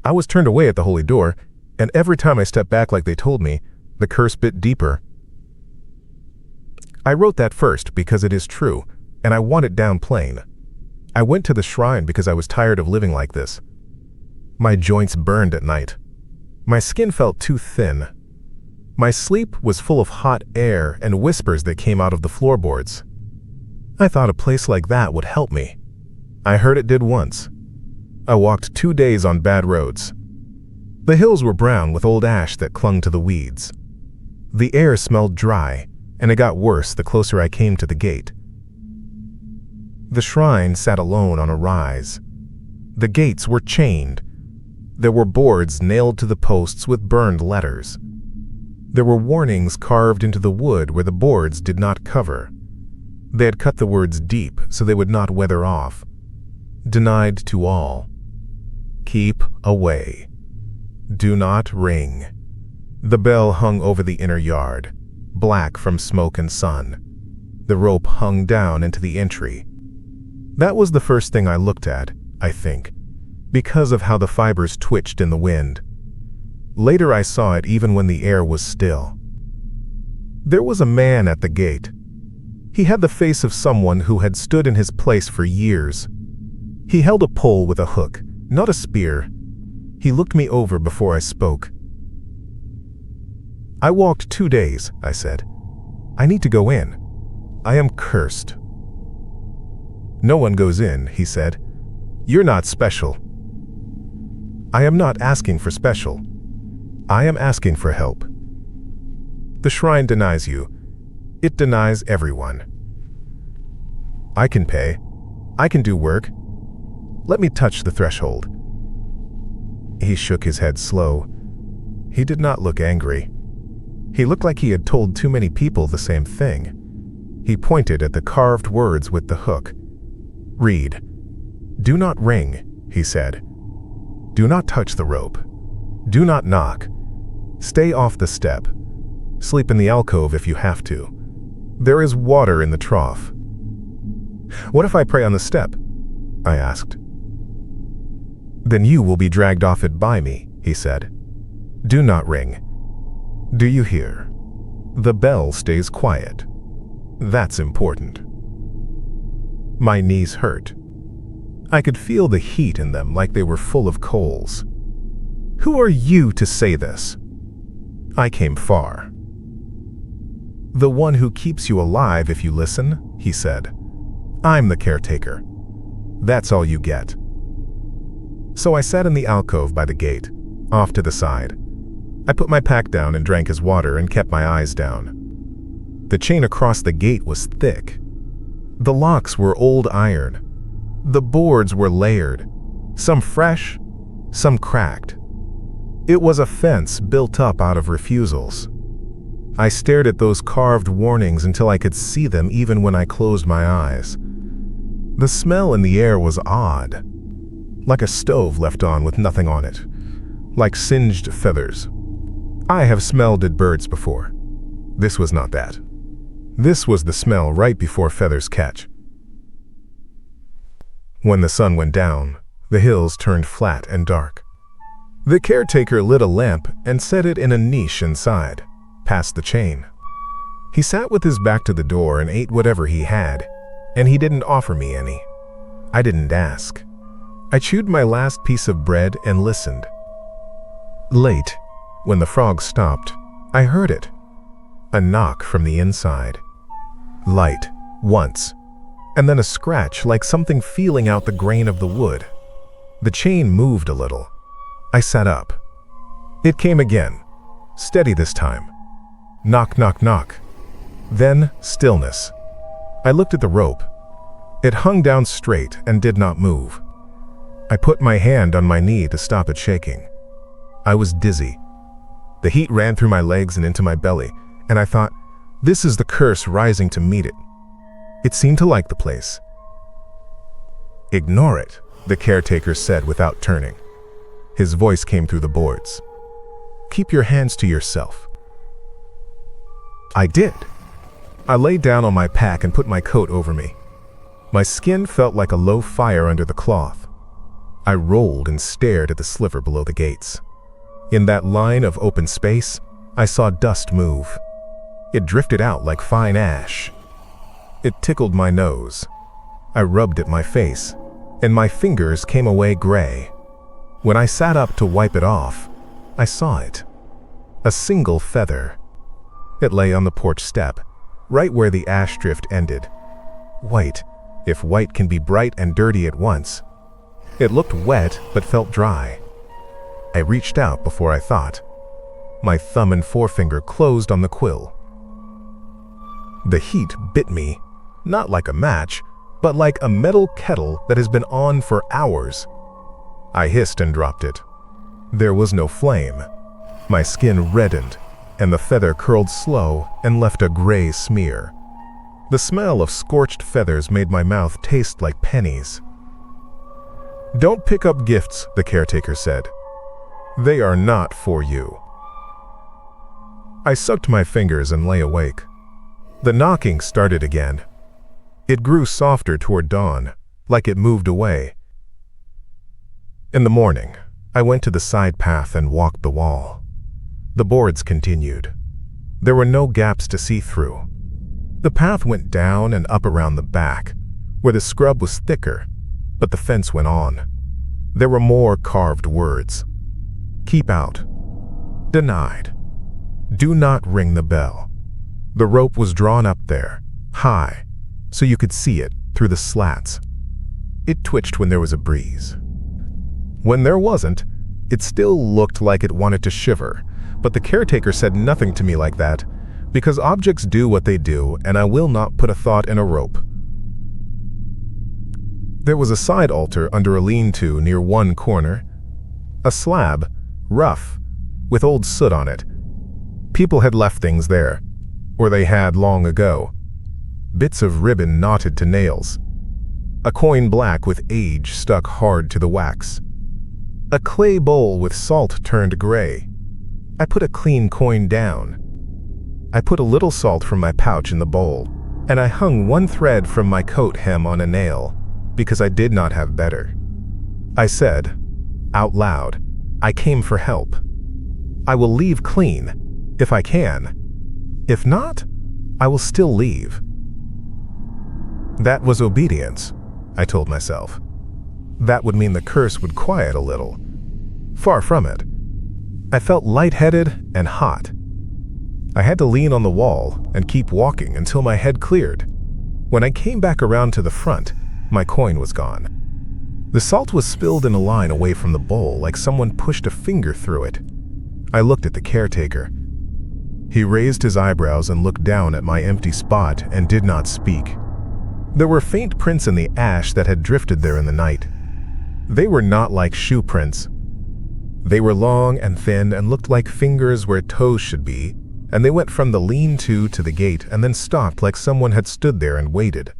I was turned away at the holy door, and every time I stepped back like they told me, the curse bit deeper. I wrote that first because it is true, and I want it down plain. I went to the shrine because I was tired of living like this. My joints burned at night. My skin felt too thin. My sleep was full of hot air and whispers that came out of the floorboards. I thought a place like that would help me. I heard it did once. I walked 2 days on bad roads. The hills were brown with old ash that clung to the weeds. The air smelled dry, and it got worse the closer I came to the gate. The shrine sat alone on a rise. The gates were chained. There were boards nailed to the posts with burned letters. There were warnings carved into the wood where the boards did not cover. They had cut the words deep so they would not weather off. Denied to all. Keep away. Do not ring. The bell hung over the inner yard, black from smoke and sun. The rope hung down into the entry. That was the first thing I looked at, I think, because of how the fibers twitched in the wind. Later I saw it even when the air was still. There was a man at the gate. He had the face of someone who had stood in his place for years. He held a pole with a hook, not a spear. He looked me over before I spoke. I walked 2 days, I said. I need to go in. I am cursed. No one goes in, he said. You're not special. I am not asking for special. I am asking for help. The shrine denies you. It denies everyone. I can pay. I can do work. Let me touch the threshold. He shook his head slow. He did not look angry. He looked like he had told too many people the same thing. He pointed at the carved words with the hook. Read. Do not ring, he said. Do not touch the rope. Do not knock. Stay off the step. Sleep in the alcove if you have to. There is water in the trough. What if I pray on the step? I asked. Then you will be dragged off it by me, he said. Do not ring. Do you hear? The bell stays quiet. That's important. My knees hurt. I could feel the heat in them like they were full of coals. Who are you to say this? I came far. The one who keeps you alive if you listen, he said. I'm the caretaker. That's all you get. So I sat in the alcove by the gate, off to the side. I put my pack down and drank his water and kept my eyes down. The chain across the gate was thick. The locks were old iron. The boards were layered, some fresh, some cracked. It was a fence built up out of refusals. I stared at those carved warnings until I could see them even when I closed my eyes. The smell in the air was odd, like a stove left on with nothing on it, like singed feathers. I have smelled dead birds before. This was not that. This was the smell right before feathers catch. When the sun went down, the hills turned flat and dark. The caretaker lit a lamp and set it in a niche inside, past the chain. He sat with his back to the door and ate whatever he had, and he didn't offer me any. I didn't ask. I chewed my last piece of bread and listened. Late, when the frog stopped, I heard it. A knock from the inside. Light, once, and then a scratch like something feeling out the grain of the wood. The chain moved a little. I sat up. It came again, steady this time. Knock, knock, knock. Then stillness. I looked at the rope. It hung down straight and did not move. I put my hand on my knee to stop it shaking. I was dizzy. The heat ran through my legs and into my belly, and I thought, this is the curse rising to meet it. It seemed to like the place. Ignore it, the caretaker said without turning. His voice came through the boards. Keep your hands to yourself. I did. I lay down on my pack and put my coat over me. My skin felt like a low fire under the cloth. I rolled and stared at the sliver below the gates. In that line of open space, I saw dust move. It drifted out like fine ash. It tickled my nose. I rubbed at my face, and my fingers came away gray. When I sat up to wipe it off, I saw it. A single feather. It lay on the porch step, right where the ash drift ended. White, if white can be bright and dirty at once. It looked wet but felt dry. I reached out before I thought. My thumb and forefinger closed on the quill. The heat bit me, not like a match, but like a metal kettle that has been on for hours. I hissed and dropped it. There was no flame. My skin reddened, and the feather curled slow and left a gray smear. The smell of scorched feathers made my mouth taste like pennies. "Don't pick up gifts," the caretaker said. "They are not for you." I sucked my fingers and lay awake. The knocking started again. It grew softer toward dawn, like it moved away. In the morning, I went to the side path and walked the wall. The boards continued. There were no gaps to see through. The path went down and up around the back, where the scrub was thicker, but the fence went on. There were more carved words. Keep out. Denied. Do not ring the bell. The rope was drawn up there, high, so you could see it through the slats. It twitched when there was a breeze. When there wasn't, it still looked like it wanted to shiver, but the caretaker said nothing to me like that, because objects do what they do, and I will not put a thought in a rope. There was a side altar under a lean-to near one corner. A slab, rough, with old soot on it. People had left things there, or they had long ago. Bits of ribbon knotted to nails. A coin black with age stuck hard to the wax. A clay bowl with salt turned gray. I put a clean coin down. I put a little salt from my pouch in the bowl, and I hung one thread from my coat hem on a nail, because I did not have better. I said, out loud, I came for help. I will leave clean, if I can. If not, I will still leave. That was obedience, I told myself. That would mean the curse would quiet a little. Far from it. I felt lightheaded and hot. I had to lean on the wall and keep walking until my head cleared. When I came back around to the front, my coin was gone. The salt was spilled in a line away from the bowl, like someone pushed a finger through it. I looked at the caretaker. He raised his eyebrows and looked down at my empty spot and did not speak. There were faint prints in the ash that had drifted there in the night. They were not like shoe prints. They were long and thin and looked like fingers where toes should be, and they went from the lean-to the gate and then stopped like someone had stood there and waited.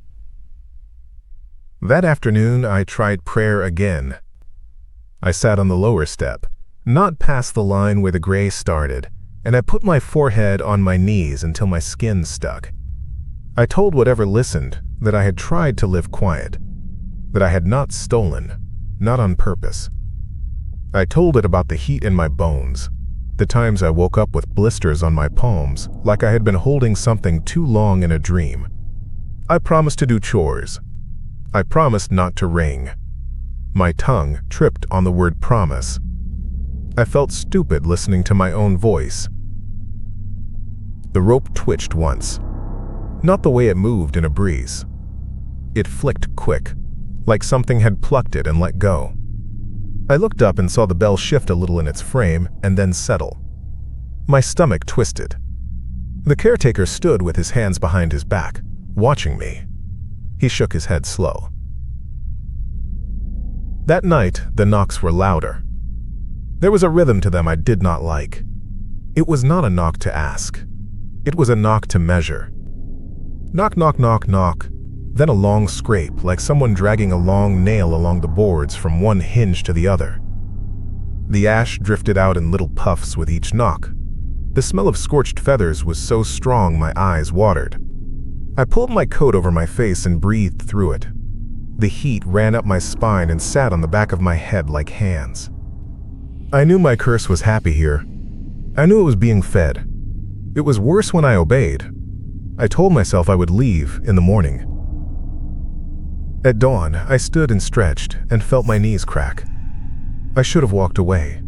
That afternoon, I tried prayer again. I sat on the lower step, not past the line where the gray started, and I put my forehead on my knees until my skin stuck. I told whatever listened that I had tried to live quiet, that I had not stolen, not on purpose. I told it about the heat in my bones, the times I woke up with blisters on my palms like I had been holding something too long in a dream. I promised to do chores. I promised not to ring. My tongue tripped on the word promise. I felt stupid listening to my own voice. The rope twitched once. Not the way it moved in a breeze. It flicked quick, like something had plucked it and let go. I looked up and saw the bell shift a little in its frame and then settle. My stomach twisted. The caretaker stood with his hands behind his back, watching me. He shook his head slow. That night, the knocks were louder. There was a rhythm to them I did not like. It was not a knock to ask. It was a knock to measure. Knock, knock, knock, knock. Then a long scrape, like someone dragging a long nail along the boards from one hinge to the other. The ash drifted out in little puffs with each knock. The smell of scorched feathers was so strong my eyes watered. I pulled my coat over my face and breathed through it. The heat ran up my spine and sat on the back of my head like hands. I knew my curse was happy here. I knew it was being fed. It was worse when I obeyed. I told myself I would leave in the morning. At dawn, I stood and stretched and felt my knees crack. I should have walked away.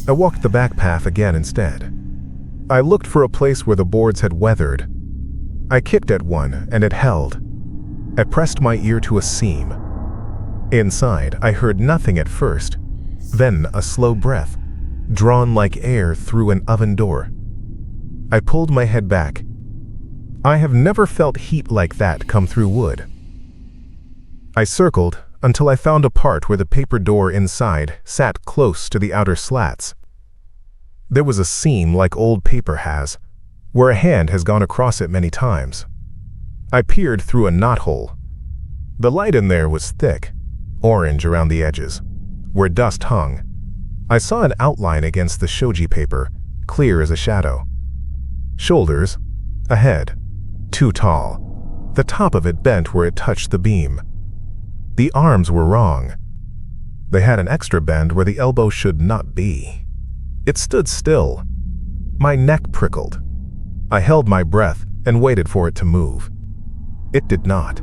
I walked the back path again instead. I looked for a place where the boards had weathered. I kicked at one and it held. I pressed my ear to a seam. Inside, I heard nothing at first, then a slow breath, drawn like air through an oven door. I pulled my head back. I have never felt heat like that come through wood. I circled until I found a part where the paper door inside sat close to the outer slats. There was a seam like old paper has, where a hand has gone across it many times. I peered through a knothole. The light in there was thick, orange around the edges. Where dust hung, I saw an outline against the shoji paper, clear as a shadow. Shoulders, a head, too tall. The top of it bent where it touched the beam. The arms were wrong. They had an extra bend where the elbow should not be. It stood still. My neck prickled. I held my breath and waited for it to move. It did not.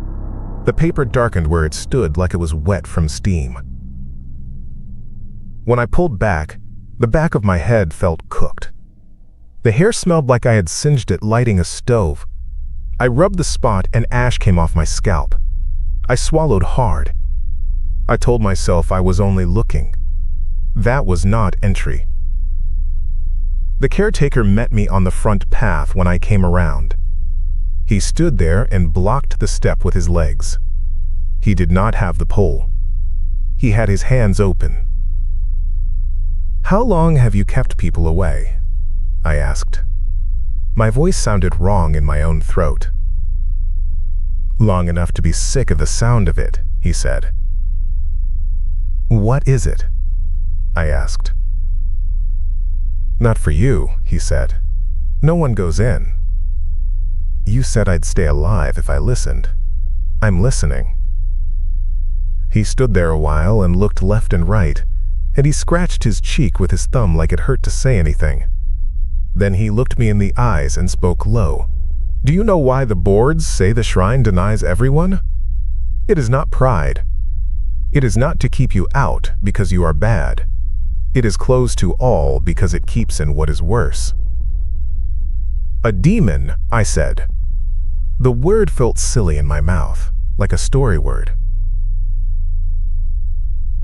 The paper darkened where it stood like it was wet from steam. When I pulled back, the back of my head felt cooked. The hair smelled like I had singed it lighting a stove. I rubbed the spot and ash came off my scalp. I swallowed hard. I told myself I was only looking. That was not entry. The caretaker met me on the front path when I came around. He stood there and blocked the step with his legs. He did not have the pole. He had his hands open. "How long have you kept people away?" I asked. My voice sounded wrong in my own throat. "Long enough to be sick of the sound of it," he said. "What is it?" I asked. "Not for you," he said. "No one goes in." "You said I'd stay alive if I listened. I'm listening." He stood there a while and looked left and right, and he scratched his cheek with his thumb like it hurt to say anything. Then he looked me in the eyes and spoke low. "Do you know why the boards say the shrine denies everyone? It is not pride. It is not to keep you out because you are bad. It is closed to all because it keeps in what is worse." "A demon," I said. The word felt silly in my mouth, like a story word.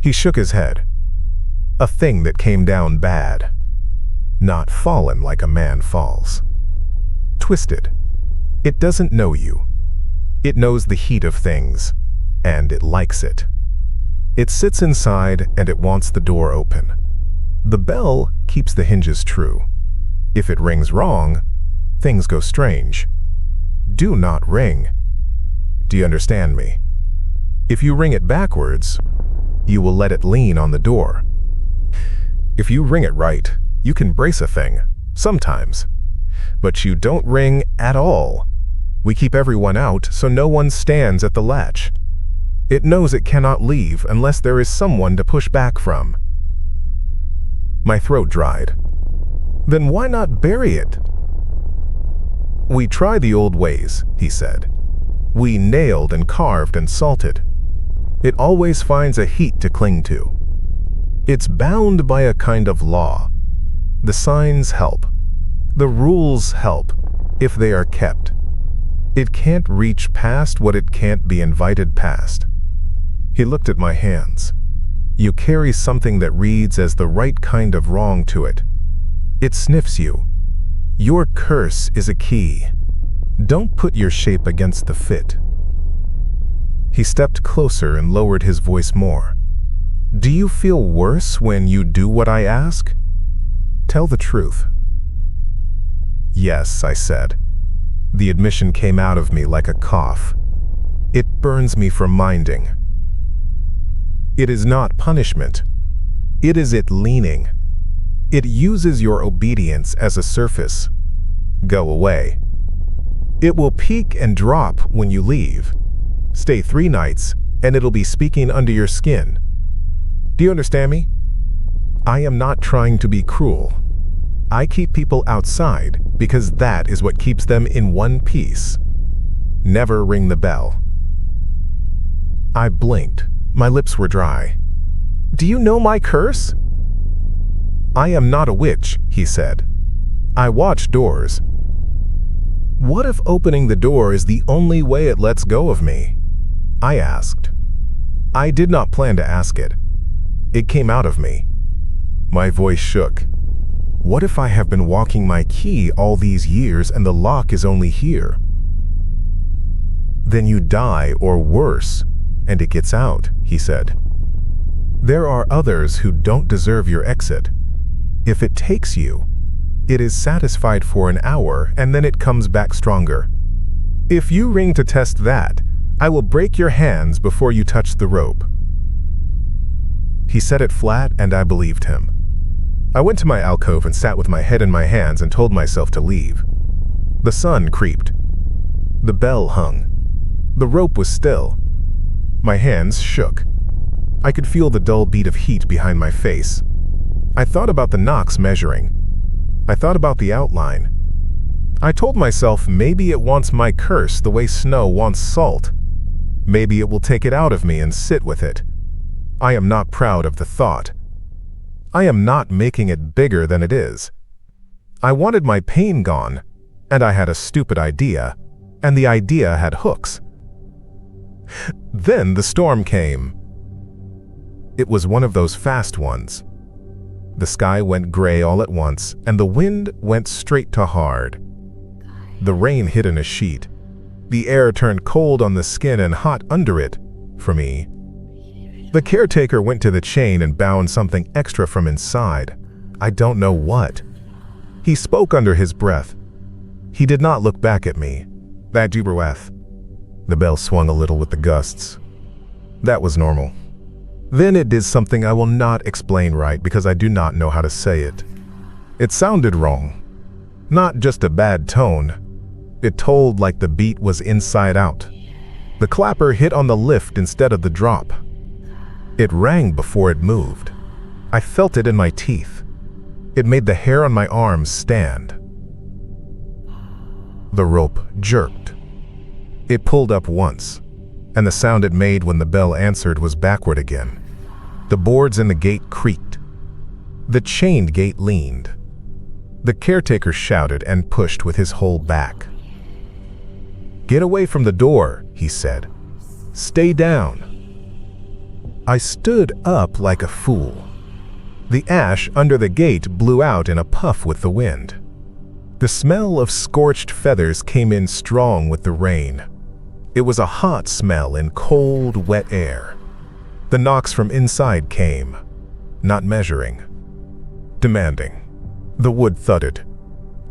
He shook his head. "A thing that came down bad. Not fallen like a man falls. Twisted. It doesn't know you. It knows the heat of things, and it likes it. It sits inside and it wants the door open. The bell keeps the hinges true. If it rings wrong, things go strange. Do not ring. Do you understand me? If you ring it backwards, you will let it lean on the door. If you ring it right, you can brace a thing, sometimes. But you don't ring at all. We keep everyone out so no one stands at the latch. It knows it cannot leave unless there is someone to push back from." My throat dried. "Then why not bury it?" "We try the old ways," he said. "We nailed and carved and salted. It always finds a heat to cling to. It's bound by a kind of law. The signs help. The rules help, if they are kept. It can't reach past what it can't be invited past." He looked at my hands. "You carry something that reads as the right kind of wrong to it. It sniffs you. Your curse is a key. Don't put your shape against the fit." He stepped closer and lowered his voice more. "Do you feel worse when you do what I ask? Tell the truth." "Yes," I said. The admission came out of me like a cough. "It burns me for minding." "It is not punishment. It is it leaning. It uses your obedience as a surface. Go away. It will peak and drop when you leave. Stay 3 nights, and it'll be speaking under your skin. Do you understand me? I am not trying to be cruel. I keep people outside because that is what keeps them in one piece. Never ring the bell. I blinked. My lips were dry. Do you know my curse? I am not a witch, he said. I watch doors. What if opening the door is the only way it lets go of me? I asked. I did not plan to ask it. It came out of me. My voice shook. What if I have been walking my key all these years and the lock is only here? Then you die, or worse, and it gets out, he said. There are others who don't deserve your exit. If it takes you, it is satisfied for an hour and then it comes back stronger. If you ring to test that, I will break your hands before you touch the rope. He said it flat and I believed him. I went to my alcove and sat with my head in my hands and told myself to leave. The sun creeped. The bell hung. The rope was still. My hands shook. I could feel the dull beat of heat behind my face. I thought about the knocks measuring. I thought about the outline. I told myself maybe it wants my curse the way snow wants salt. Maybe it will take it out of me and sit with it. I am not proud of the thought. I am not making it bigger than it is. I wanted my pain gone, and I had a stupid idea, and the idea had hooks. Then the storm came. It was one of those fast ones. The sky went gray all at once, and the wind went straight to hard. The rain hit in a sheet. The air turned cold on the skin and hot under it, for me. The caretaker went to the chain and bound something extra from inside. I don't know what. He spoke under his breath. He did not look back at me. That breath. The bell swung a little with the gusts. That was normal. Then it did something I will not explain right because I do not know how to say it. It sounded wrong. Not just a bad tone. It told like the beat was inside out. The clapper hit on the lift instead of the drop. It rang before it moved. I felt it in my teeth. It made the hair on my arms stand. The rope jerked. It pulled up once, and the sound it made when the bell answered was backward again. The boards in the gate creaked. The chained gate leaned. The caretaker shouted and pushed with his whole back. "Get away from the door," he said. "Stay down." I stood up like a fool. The ash under the gate blew out in a puff with the wind. The smell of scorched feathers came in strong with the rain. It was a hot smell in cold, wet air. The knocks from inside came, not measuring, demanding. The wood thudded.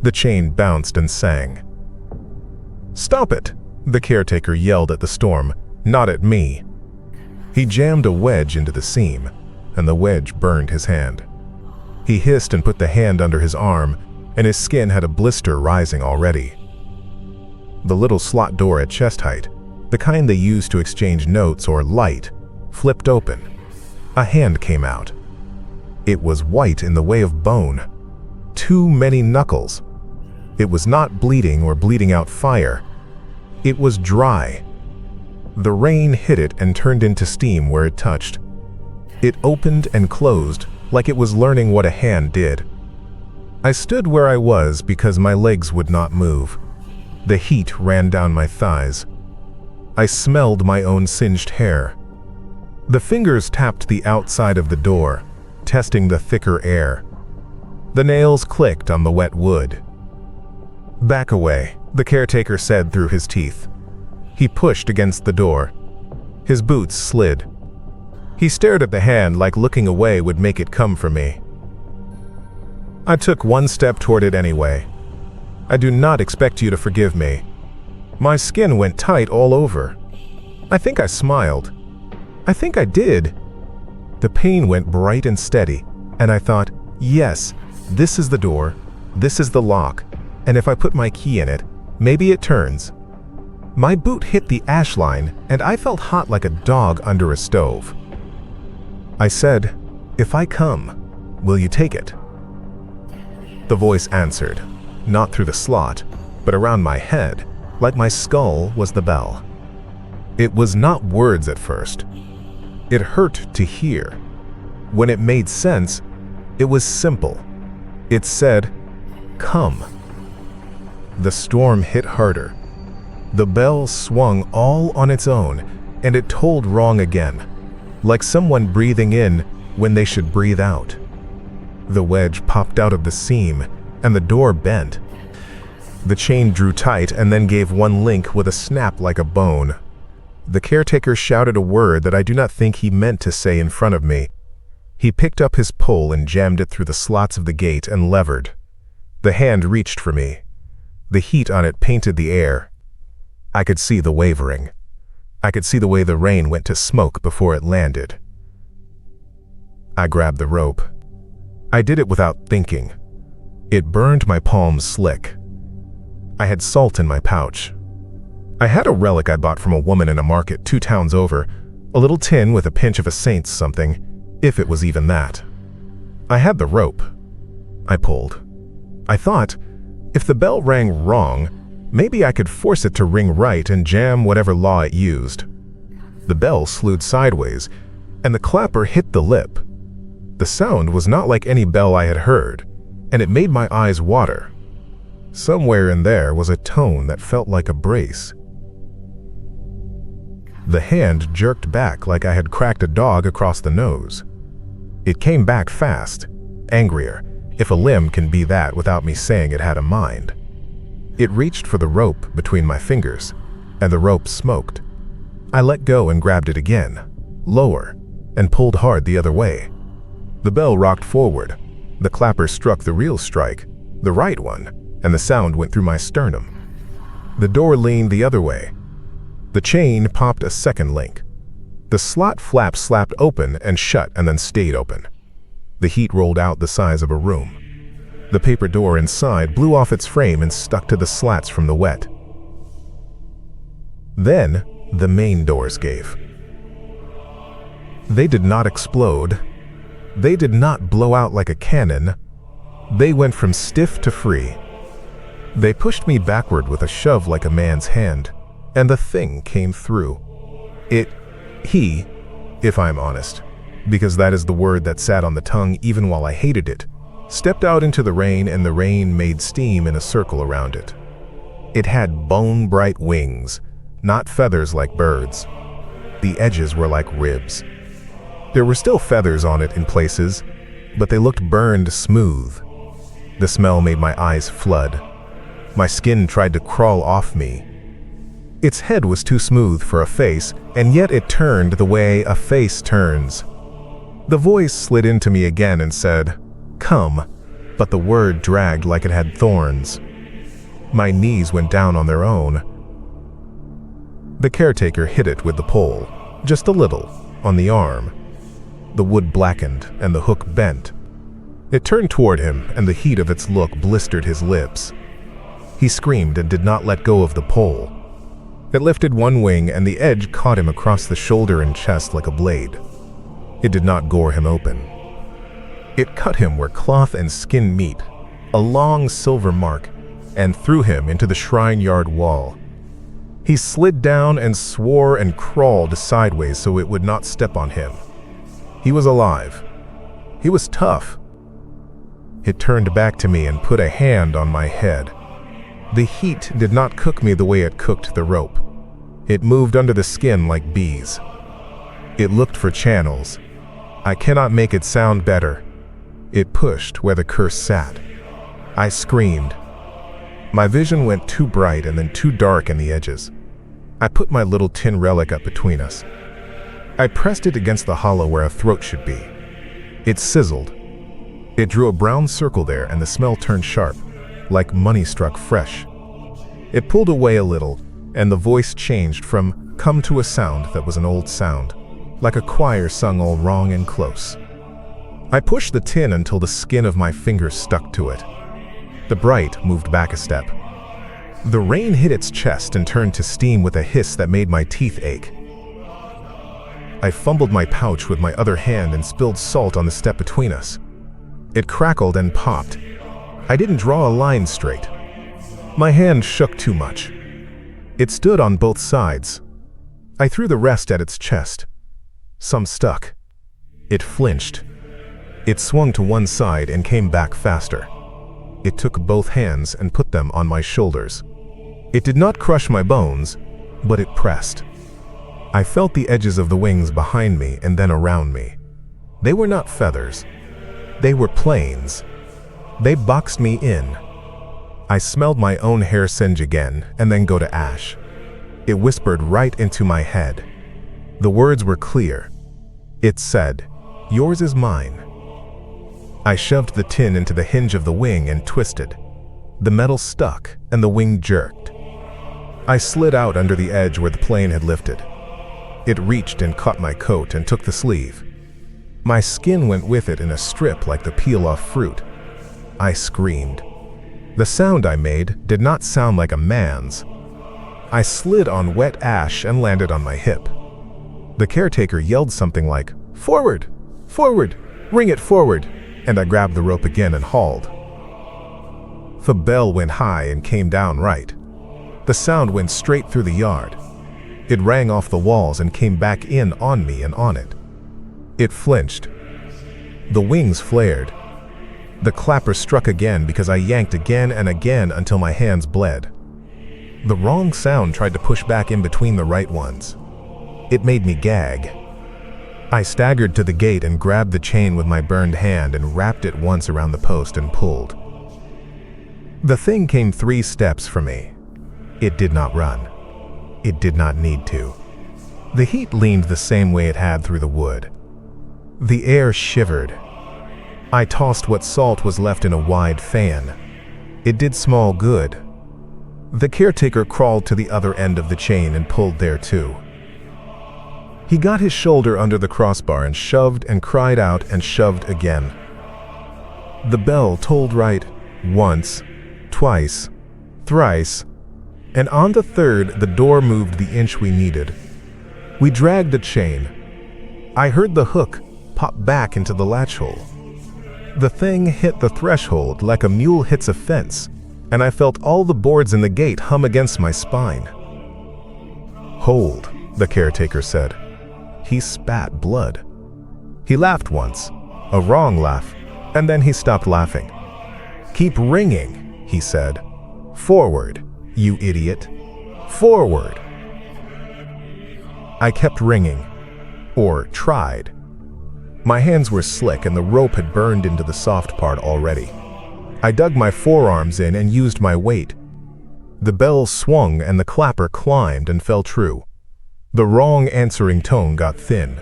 The chain bounced and sang. "Stop it!" the caretaker yelled at the storm, not at me. He jammed a wedge into the seam, and the wedge burned his hand. He hissed and put the hand under his arm, and his skin had a blister rising already. The little slot door at chest height, the kind they use to exchange notes or light, flipped open. A hand came out. It was white in the way of bone. Too many knuckles. It was not bleeding or bleeding out fire. It was dry. The rain hit it and turned into steam where it touched. It opened and closed like it was learning what a hand did. I stood where I was because my legs would not move. The heat ran down my thighs. I smelled my own singed hair. The fingers tapped the outside of the door, testing the thicker air. The nails clicked on the wet wood. "Back away," the caretaker said through his teeth. He pushed against the door. His boots slid. He stared at the hand like looking away would make it come for me. I took one step toward it anyway. "I do not expect you to forgive me." My skin went tight all over. I think I smiled. I think I did. The pain went bright and steady, and I thought, yes, this is the door, this is the lock, and if I put my key in it, maybe it turns. My boot hit the ash line, and I felt hot like a dog under a stove. I said, "If I come, will you take it?" The voice answered, not through the slot, but around my head, like my skull was the bell. It was not words at first. It hurt to hear. When it made sense, it was simple. It said, "Come." The storm hit harder. The bell swung all on its own, and it tolled wrong again, like someone breathing in when they should breathe out. The wedge popped out of the seam, and the door bent. The chain drew tight and then gave one link with a snap like a bone. The caretaker shouted a word that I do not think he meant to say in front of me. He picked up his pole and jammed it through the slots of the gate and levered. The hand reached for me. The heat on it painted the air. I could see the wavering. I could see the way the rain went to smoke before it landed. I grabbed the rope. I did it without thinking. It burned my palms slick. I had salt in my pouch. I had a relic I bought from a woman in a market 2 towns over, a little tin with a pinch of a saint's something, if it was even that. I had the rope. I pulled. I thought, if the bell rang wrong, maybe I could force it to ring right and jam whatever law it used. The bell slewed sideways, and the clapper hit the lip. The sound was not like any bell I had heard, and it made my eyes water. Somewhere in there was a tone that felt like a brace. The hand jerked back like I had cracked a dog across the nose. It came back fast, angrier, if a limb can be that without me saying it had a mind. It reached for the rope between my fingers, and the rope smoked. I let go and grabbed it again, lower, and pulled hard the other way. The bell rocked forward. The clapper struck the real strike, the right one, and the sound went through my sternum. The door leaned the other way. The chain popped a second link. The slot flap slapped open and shut and then stayed open. The heat rolled out the size of a room. The paper door inside blew off its frame and stuck to the slats from the wet. Then, the main doors gave. They did not explode. They did not blow out like a cannon. They went from stiff to free. They pushed me backward with a shove like a man's hand, and the thing came through. He, if I'm honest, because that is the word that sat on the tongue even while I hated it, stepped out into the rain, and the rain made steam in a circle around it. It had bone-bright wings, not feathers like birds. The edges were like ribs. There were still feathers on it in places, but they looked burned smooth. The smell made my eyes flood. My skin tried to crawl off me. Its head was too smooth for a face, and yet it turned the way a face turns. The voice slid into me again and said, "Come," but the word dragged like it had thorns. My knees went down on their own. The caretaker hit it with the pole, just a little, on the arm. The wood blackened and the hook bent. It turned toward him, and the heat of its look blistered his lips. He screamed and did not let go of the pole. It lifted one wing, and the edge caught him across the shoulder and chest like a blade. It did not gore him open. It cut him where cloth and skin meet, a long silver mark, and threw him into the shrine yard wall. He slid down and swore and crawled sideways so it would not step on him. He was alive. He was tough. It turned back to me and put a hand on my head. The heat did not cook me the way it cooked the rope. It moved under the skin like bees. It looked for channels. I cannot make it sound better. It pushed where the curse sat. I screamed. My vision went too bright and then too dark in the edges. I put my little tin relic up between us. I pressed it against the hollow where a throat should be. It sizzled. It drew a brown circle there, and the smell turned sharp, like money struck fresh. It pulled away a little, and the voice changed from come to a sound that was an old sound, like a choir sung all wrong and close. I pushed the tin until the skin of my fingers stuck to it. The bright moved back a step. The rain hit its chest and turned to steam with a hiss that made my teeth ache. I fumbled my pouch with my other hand and spilled salt on the step between us. It crackled and popped. I didn't draw a line straight. My hand shook too much. It stood on both sides. I threw the rest at its chest. Some stuck. It flinched. It swung to one side and came back faster. It took both hands and put them on my shoulders. It did not crush my bones, but it pressed. I felt the edges of the wings behind me and then around me. They were not feathers. They were planes. They boxed me in. I smelled my own hair singe again and then go to ash. It whispered right into my head. The words were clear. It said, "Yours is mine." I shoved the tin into the hinge of the wing and twisted. The metal stuck and the wing jerked. I slid out under the edge where the plane had lifted. It reached and caught my coat and took the sleeve. My skin went with it in a strip like the peel-off fruit. I screamed. The sound I made did not sound like a man's. I slid on wet ash and landed on my hip. The caretaker yelled something like, "Forward! Forward! Ring it forward!" and I grabbed the rope again and hauled. The bell went high and came down right. The sound went straight through the yard. It rang off the walls and came back in on me and on it. It flinched. The wings flared. The clapper struck again because I yanked again and again until my hands bled. The wrong sound tried to push back in between the right ones. It made me gag. I staggered to the gate and grabbed the chain with my burned hand and wrapped it once around the post and pulled. The thing came 3 steps from me. It did not run. It did not need to. The heat leaned the same way it had through the wood. The air shivered. I tossed what salt was left in a wide fan. It did small good. The caretaker crawled to the other end of the chain and pulled there too. He got his shoulder under the crossbar and shoved and cried out and shoved again. The bell tolled right once, twice, thrice, and on the third the door moved the inch we needed. We dragged the chain. I heard the hook pop back into the latch hole. The thing hit the threshold like a mule hits a fence, and I felt all the boards in the gate hum against my spine. "Hold," the caretaker said. He spat blood. He laughed once, a wrong laugh, and then he stopped laughing. "Keep ringing," he said. "Forward, you idiot. Forward." I kept ringing, or tried. My hands were slick and the rope had burned into the soft part already. I dug my forearms in and used my weight. The bell swung and the clapper climbed and fell true. The wrong answering tone got thin.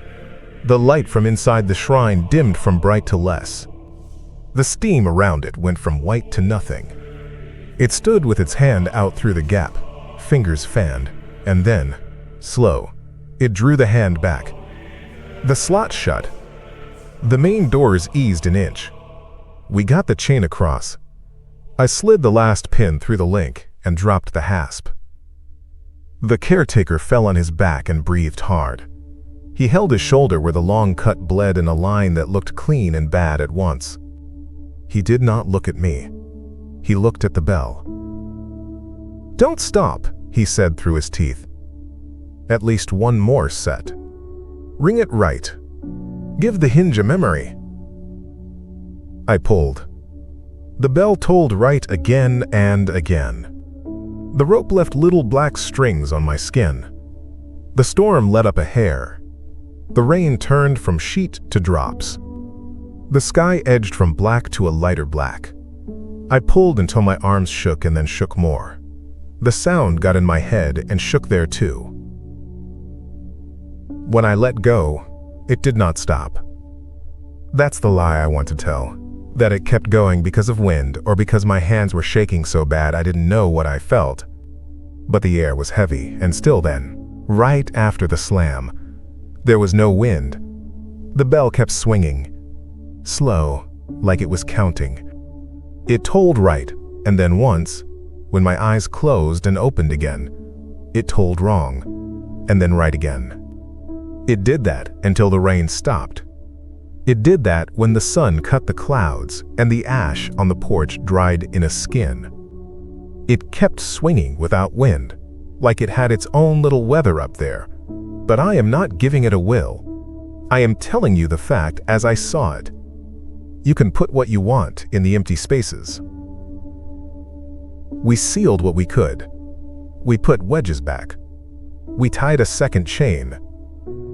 The light from inside the shrine dimmed from bright to less. The steam around it went from white to nothing. It stood with its hand out through the gap, fingers fanned, and then, slow, it drew the hand back. The slot shut. The main doors eased an inch. We got the chain across. I slid the last pin through the link and dropped the hasp. The caretaker fell on his back and breathed hard. He held his shoulder where the long cut bled in a line that looked clean and bad at once. He did not look at me. He looked at the bell. "Don't stop," he said through his teeth. "At least one more set. Ring it right. Give the hinge a memory." I pulled. The bell tolled right again and again. The rope left little black strings on my skin. The storm let up a hair. The rain turned from sheet to drops. The sky edged from black to a lighter black. I pulled until my arms shook and then shook more. The sound got in my head and shook there too. When I let go, it did not stop. That's the lie I want to tell, that it kept going because of wind or because my hands were shaking so bad I didn't know what I felt. But the air was heavy, and still then, right after the slam, there was no wind. The bell kept swinging, slow, like it was counting. It tolled right, and then once, when my eyes closed and opened again, it told wrong, and then right again. It did that until the rain stopped. It did that when the sun cut the clouds and the ash on the porch dried in a skin. It kept swinging without wind, like it had its own little weather up there. But I am not giving it a will. I am telling you the fact as I saw it. You can put what you want in the empty spaces. We sealed what we could. We put wedges back. We tied a second chain.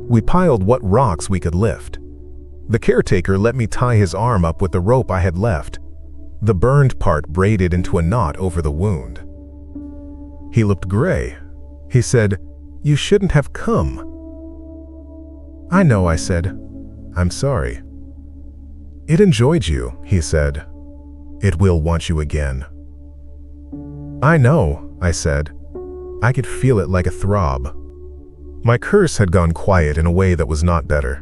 We piled what rocks we could lift. The caretaker let me tie his arm up with the rope I had left, the burned part braided into a knot over the wound. He looked gray. He said, "You shouldn't have come." "I know," I said. "I'm sorry." "It enjoyed you," he said. "It will want you again." "I know," I said. I could feel it like a throb. My curse had gone quiet in a way that was not better.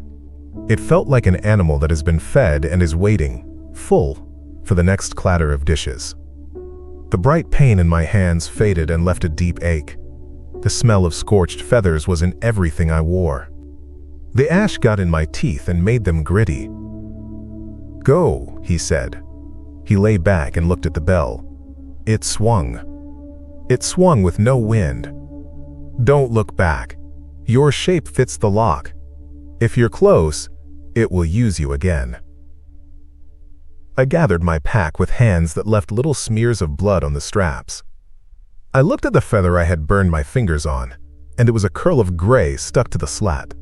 It felt like an animal that has been fed and is waiting, full, for the next clatter of dishes. The bright pain in my hands faded and left a deep ache. The smell of scorched feathers was in everything I wore. The ash got in my teeth and made them gritty. "Go," he said. He lay back and looked at the bell. It swung. It swung with no wind. "Don't look back. Your shape fits the lock. If you're close, it will use you again." I gathered my pack with hands that left little smears of blood on the straps. I looked at the feather I had burned my fingers on, and it was a curl of gray stuck to the slat.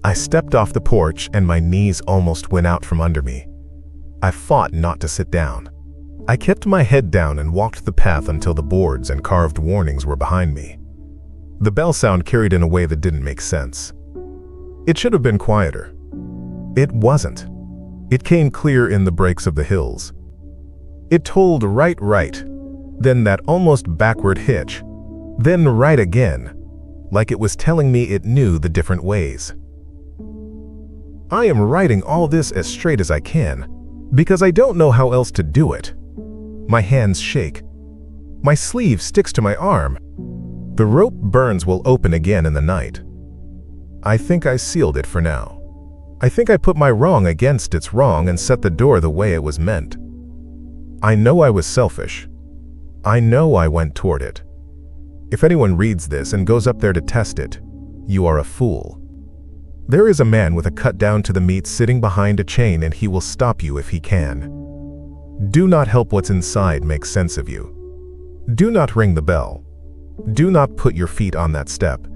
I stepped off the porch and my knees almost went out from under me. I fought not to sit down. I kept my head down and walked the path until the boards and carved warnings were behind me. The bell sound carried in a way that didn't make sense. It should have been quieter. It wasn't. It came clear in the breaks of the hills. It told right, then that almost backward hitch, then right again, like it was telling me it knew the different ways. I am writing all this as straight as I can, because I don't know how else to do it. My hands shake. My sleeve sticks to my arm. The rope burns will open again in the night. I think I sealed it for now. I think I put my wrong against its wrong and set the door the way it was meant. I know I was selfish. I know I went toward it. If anyone reads this and goes up there to test it, you are a fool. There is a man with a cut down to the meat sitting behind a chain, and he will stop you if he can. Do not help what's inside make sense of you. Do not ring the bell. Do not put your feet on that step.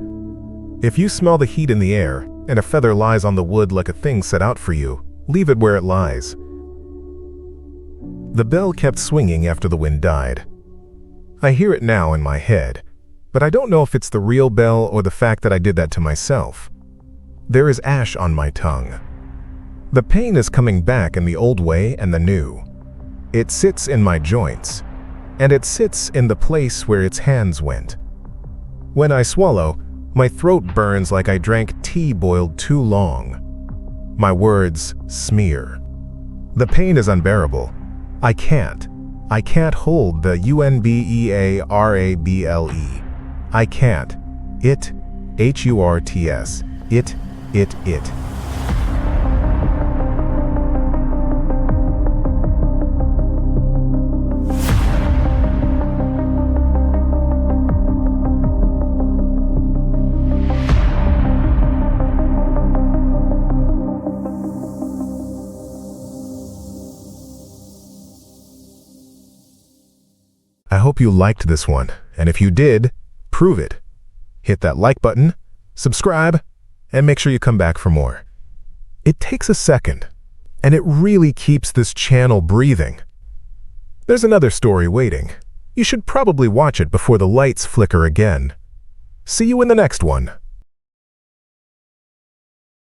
If you smell the heat in the air, and a feather lies on the wood like a thing set out for you, leave it where it lies. The bell kept swinging after the wind died. I hear it now in my head, but I don't know if it's the real bell or the fact that I did that to myself. There is ash on my tongue. The pain is coming back in the old way and the new. It sits in my joints, and it sits in the place where its hands went. When I swallow, my throat burns like I drank tea boiled too long. My words smear. The pain is unbearable. I can't hold the unbearable. I can't. It, hurts. It. I hope you liked this one, and if you did, prove it. Hit that like button, subscribe, and make sure you come back for more. It takes a second, and it really keeps this channel breathing. There's another story waiting. You should probably watch it before the lights flicker again. See you in the next one.